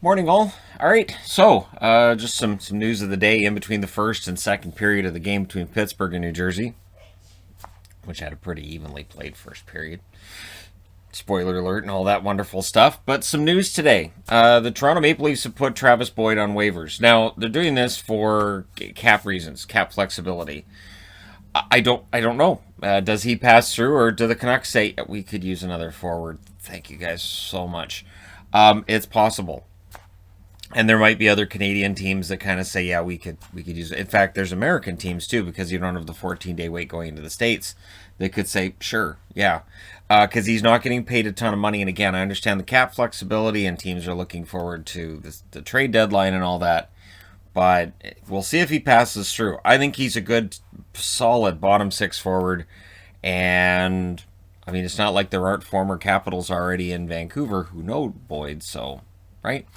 Morning, all. All right, so just some news of the day in between the first and second period of the game between Pittsburgh and New Jersey, which had a pretty evenly played first period. Spoiler alert and all that wonderful stuff. But some news today: the Toronto Maple Leafs have put Travis Boyd on waivers. Now they're doing this for cap reasons, cap flexibility. I don't know. Does he pass through, or do the Canucks say we could use another forward? Thank you guys so much. It's possible. And there might be other Canadian teams that kind of say, yeah, we could use it. In fact, there's American teams too, because you don't have the 14-day wait going into the States. They could say, sure, yeah, because he's not getting paid a ton of money. And again, I understand the cap flexibility, and teams are looking forward to the trade deadline and all that. But we'll see if he passes through. I think he's a good, solid bottom six forward, and I mean, it's not like there aren't former Capitals already in Vancouver who know Boyd, so right?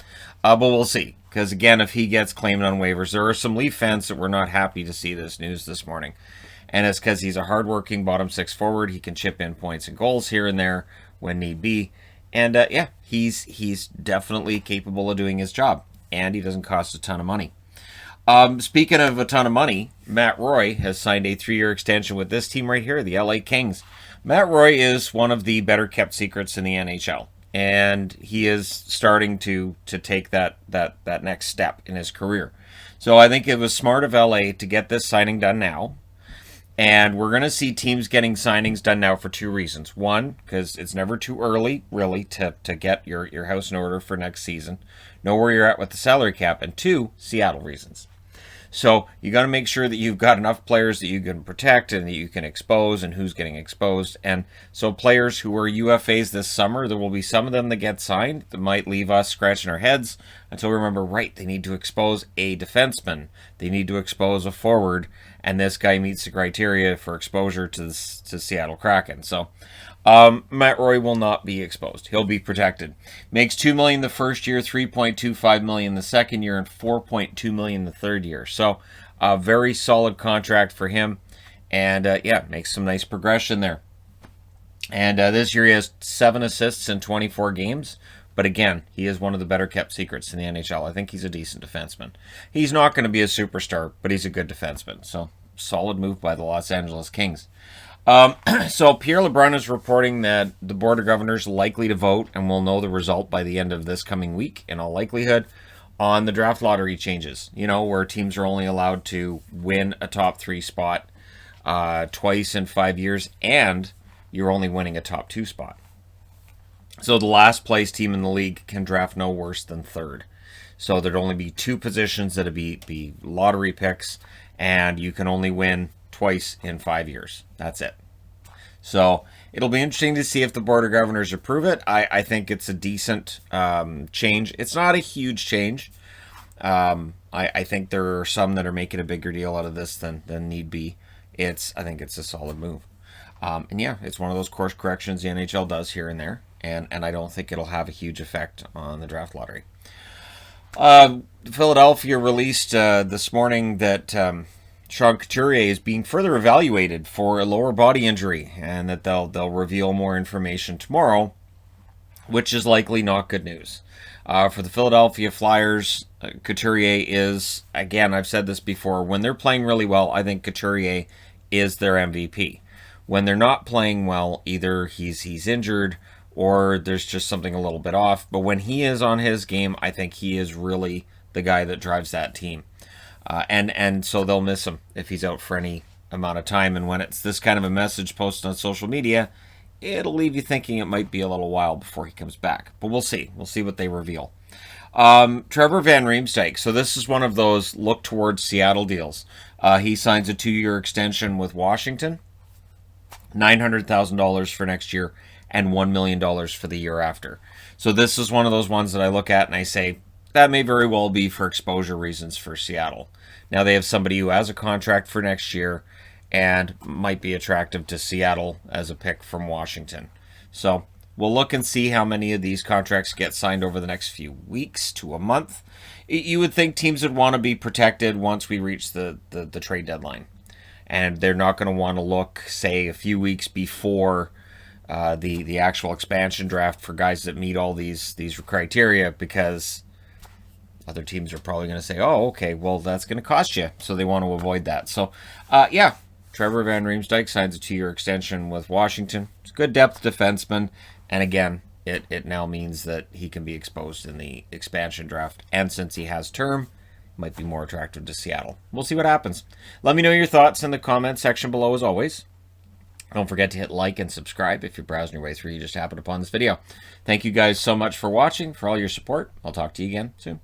But we'll see. Because again, if he gets claimed on waivers, there are some Leaf fans that were not happy to see this news this morning. And it's because he's a hardworking bottom six forward. He can chip in points and goals here and there when need be. And yeah, he's definitely capable of doing his job. And he doesn't cost a ton of money. Speaking of a ton of money, Matt Roy has signed a 3-year extension with this team right here, the LA Kings. Matt Roy is one of the better kept secrets in the NHL. And he is starting to take that next step in his career. So I think it was smart of LA to get this signing done now. And we're going to see teams getting signings done now for two reasons. One, because it's never too early, really, to get your house in order for next season. Know where you're at with the salary cap. And two, Seattle reasons. So you got to make sure that you've got enough players that you can protect and that you can expose and who's getting exposed. And so players who are UFAs this summer, there will be some of them that get signed that might leave us scratching our heads until we remember, right, they need to expose a defenseman. They need to expose a forward. And this guy meets the criteria for exposure to Seattle Kraken. So Matt Roy will not be exposed. He'll be protected. Makes $2 million the first year, $3.25 million the second year, and $4.2 million the third year. So a very solid contract for him. And yeah, makes some nice progression there. And this year he has 7 assists in 24 games. But again, he is one of the better kept secrets in the NHL. I think he's a decent defenseman. He's not going to be a superstar, but he's a good defenseman. So solid move by the Los Angeles Kings. So Pierre LeBrun is reporting that the Board of Governors likely to vote, and we'll know the result by the end of this coming week, in all likelihood, on the draft lottery changes. You know, where teams are only allowed to win a top 3 spot twice in 5 years, and you're only winning a top 2 spot. So the last place team in the league can draft no worse than third. So there'd only be 2 positions that'd be lottery picks, and you can only win twice in 5 years. That's it. So it'll be interesting to see if the Board of Governors approve it. I think it's a decent change. It's not a huge change. I think there are some that are making a bigger deal out of this than need be. I think it's a solid move. And yeah, it's one of those course corrections the NHL does here and there. And I don't think it'll have a huge effect on the draft lottery. Philadelphia released this morning that Sean Couturier is being further evaluated for a lower body injury, and that they'll reveal more information tomorrow, which is likely not good news. For the Philadelphia Flyers, Couturier is, again, I've said this before, when they're playing really well, I think Couturier is their MVP. When they're not playing well, either he's injured or there's just something a little bit off. But when he is on his game, I think he is really the guy that drives that team. And so they'll miss him if he's out for any amount of time. And when it's this kind of a message posted on social media, it'll leave you thinking it might be a little while before he comes back. But we'll see. We'll see what they reveal. Trevor van Riemsdyk. So this is one of those look towards Seattle deals. He signs a 2-year extension with Washington. $900,000 for next year and $1 million for the year after. So this is one of those ones that I look at and I say, that may very well be for exposure reasons for Seattle. Now they have somebody who has a contract for next year and might be attractive to Seattle as a pick from Washington. So we'll look and see how many of these contracts get signed over the next few weeks to a month. You would think teams would want to be protected once we reach the trade deadline. And they're not going to want to look, say, a few weeks before the actual expansion draft for guys that meet all these criteria, because other teams are probably going to say, oh, okay, well, that's going to cost you. So they want to avoid that. So, yeah, Trevor van Riemsdyk signs a 2-year extension with Washington. It's a good depth defenseman. And again, it now means that he can be exposed in the expansion draft. And since he has term, might be more attractive to Seattle. We'll see what happens. Let me know your thoughts in the comment section below as always. Don't forget to hit like and subscribe if you're browsing your way through. You just happened upon this video. Thank you guys so much for watching, for all your support. I'll talk to you again soon.